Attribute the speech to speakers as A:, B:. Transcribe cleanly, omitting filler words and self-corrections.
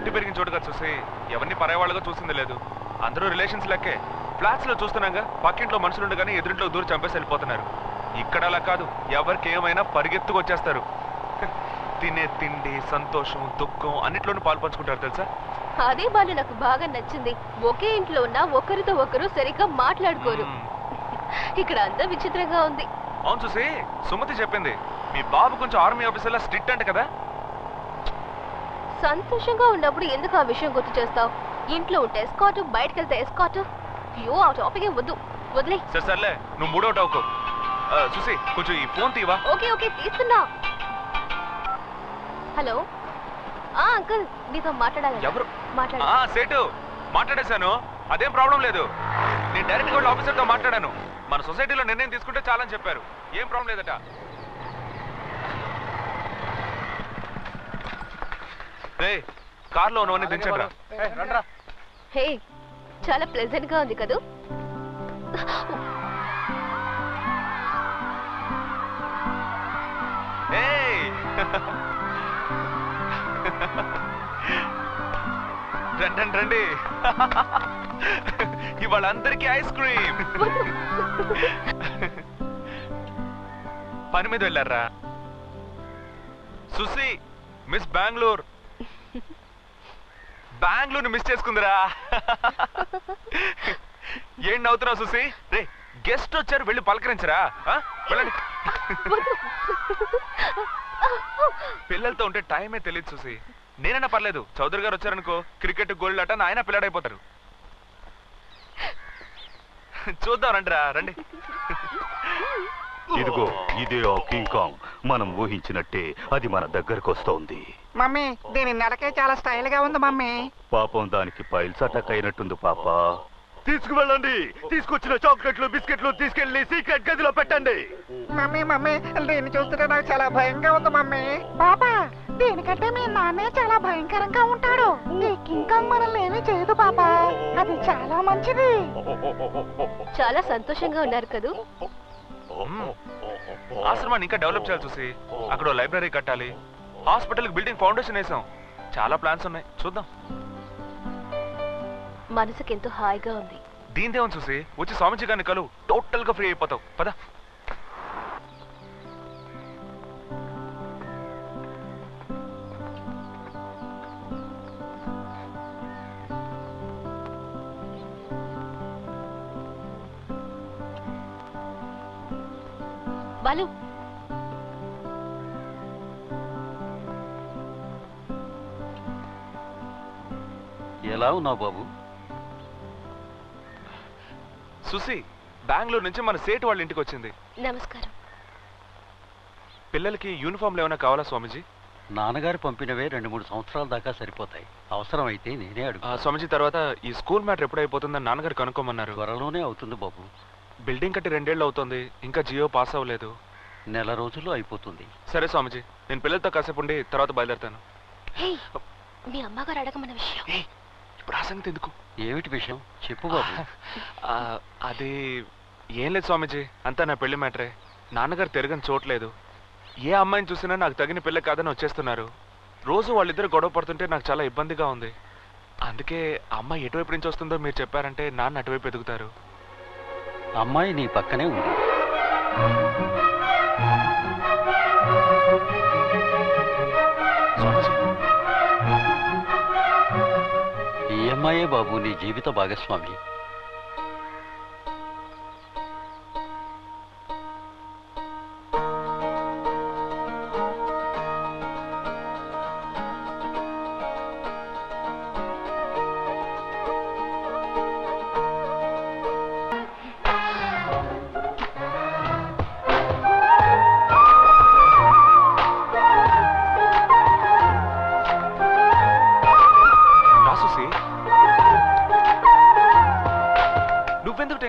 A: పుట్టి పెరిగిన చోటుగా చూసి ఎవరిని పరాయవాళ్ళగా చూసింది లేదు. అందరూ రిలేషన్స్ లెక్కే. ఫ్లాట్స్ లో చూస్తున్నాగా పక్కింట్లో మనుషులుండగానే ఎదురింట్లో దూరం చంపేసి వెళ్ళిపోతున్నారు. ఇక్కడ అలా కాదు, ఎవరికి ఏమైనా పరిగెత్తుకు వచ్చేస్తారు. తినే తిండి, సంతోషం, దుఃఖం అన్నిట్లోనూ పాలు పంచుకుంటారు తెలుసా.
B: అదే బాలు నాకు బాగా నచ్చింది. ఒకే ఇంట్లో ఉన్న ఒకరితో ఒకరు సరిగ్గా మాట్లాడుకోరు. ఇక్కడ అంతా విచిత్రంగా ఉంది.
A: అవును చూసి, సుమతి చెప్పింది మీ బాబు కొంచెం ఆర్మీ ఆఫీసర్లా స్ట్రిక్ట్ అంట కదా.
B: సంతోషంగా ఉన్నప్పుడు ఎందుకు ఆ విషయం గుర్తు చేస్తావు? ఇంట్లో ఉంటే ఎస్కాట్, బయటకు వెళ్తే ఎస్కాట్. అయ్యో ఆ టాపిక్ వద్దు, వదిలే.
A: సర్లే, నువ్వు మూడవుట్ అవుకో. చూసి కొంచెం ఈ ఫోన్ తీవా.
B: ఓకే ఓకే తీస్తున్నా. హలో అంకుల్, నీతో మాట్లాడాలి.
A: ఎవరు?
B: మాట్లాడు.
A: సేటు మాట్లాడేశాను, అదేం ప్రాబ్లం లేదు. నేను డైరెక్ట్ గా ఆఫీసర్తో మాట్లాడాను. మన సొసైటీలో నిర్ణయం తీసుకుంటే చాలని చెప్పారు. ఏం ప్రాబ్లం లేదట. రే, కార్లో ఉన్నవన్నీ దించండి రా.
B: హే, చాలా ప్లెజెంట్ గా ఉంది కదూ.
A: రండి రండి, ఇవాళ అందరికీ ఐస్ క్రీమ్. పని మీద వెళ్ళారా సుసి? మిస్ బెంగళూరు మిస్ చేసుకుందిరా. ఏం నవ్వుతున్నావు సుసి? రే, గెస్ట్ వచ్చారు, వెళ్ళి పలకరించరా. వెళ్ళండి. పిల్లలతో ఉంటే టైమే తెలియదు సుసి. నేనైనా పర్లేదు, చౌదరి గారు వచ్చారనుకో, క్రికెట్ గోల్డ్ ఆట ఆయన పిల్లాడైపోతారు. చూద్దాం రండిరా, రండి.
C: ఇదిగో ఇదే ఆ కింగ్ కాంగ్. మనం ఊహించినట్టే అది మన దగ్గరకు వస్తోంది.
D: మమ్మీ, దీని నడకే చాలా స్టైల్ గా ఉంది మమ్మీ.
C: పాపం దానికి పైల్స్ అటాక్ అయినట్టుంది పాప. తీసుకువెళ్ళండి. తీసుకొచ్చిన చాక్లెట్లు, బిస్కెట్లు తీసుకెళ్లి సీక్రెట్ గదిలో పెట్టండి.
D: మమ్మీ మమ్మీ, దీన్ని చూస్తుంటే నాకు చాలా భయంగా ఉంది మమ్మీ. పాపా, దీనికంటే మీ నాన్నే చాలా భయంకరంగా ఉంటాడు. ఈ కింగ్ కాంగ్ మనల్ని ఏమీ చేయదు పాపా. అది చాలా మంచిది.
B: చాలా సంతోషంగా ఉన్నారు కదూ.
A: ఆశ్రమాన్ని ఇంకా డెవలప్ చేయాలి చూసి. అక్కడ లైబ్రరీ కట్టాలి, హాస్పిటల్ బిల్డింగ్ ఫౌండేషన్ వేసాం. చాలా ప్లాన్స్ ఉన్నాయి, చూద్దాం.
B: మనసుకి ఎంతో హాయిగా ఉంది.
A: దీనిదేమని చూసి, వచ్చి స్వామిజీ గారిని కలు, టోటల్ గా ఫ్రీ అయిపోతావు. పద.
B: బాలు,
C: ఎలా ఉన్నావు బాబు?
A: సుసి, బెంగళూరు నుంచి మన సేటు వాళ్ళ ఇంటికి వచ్చింది.
B: నమస్కారం.
A: పిల్లలకి యూనిఫామ్లు ఏమైనా కావాలా స్వామిజీ?
E: నాన్నగారు పంపినవే 2-3 సంవత్సరాల దాకా సరిపోతాయి. అవసరం అయితే నేనే అడుగు.
A: స్వామిజీ, తర్వాత ఈ స్కూల్ మ్యాటర్ ఎప్పుడు అయిపోతుందని నాన్నగారు కనుక్కోమన్నారు.
E: త్వరలోనే అవుతుంది బాబు.
A: బిల్డింగ్ కట్టి 2 ఏళ్ళు అవుతుంది, ఇంకా జియో పాస్ అవ్వలేదు.
E: నెల రోజుల్లో అయిపోతుంది.
A: సరే స్వామిజీ, నేను పిల్లలతో కాసేపు ఉండి తర్వాత బయలుదేరుతాను.
B: మీ అమ్మగారు అడగమన్న విషయం.
A: ఇప్పుడు ఆ సంగతి ఎందుకు?
E: ఏమిటి విషయం చెప్పు బాబు.
A: అది ఏం లేదు స్వామిజీ, అంతా నా పెళ్లి మ్యాటరే. నాన్నగారు తిరగని చోట్లేదు. ఏ అమ్మాయిని చూసినా నాకు తగిన పిల్ల కాదని వచ్చేస్తున్నారు. రోజు వాళ్ళిద్దరు గొడవ పడుతుంటే నాకు చాలా ఇబ్బందిగా ఉంది. అందుకే అమ్మాయి ఎటువైపు నుంచి వస్తుందో మీరు చెప్పారంటే నాన్న అటువైపు ఎదుగుతారు.
E: అమ్మాయి నీ పక్కనే ఉంది. ఈ అమ్మాయే బాబు నీ జీవిత భాగస్వామి.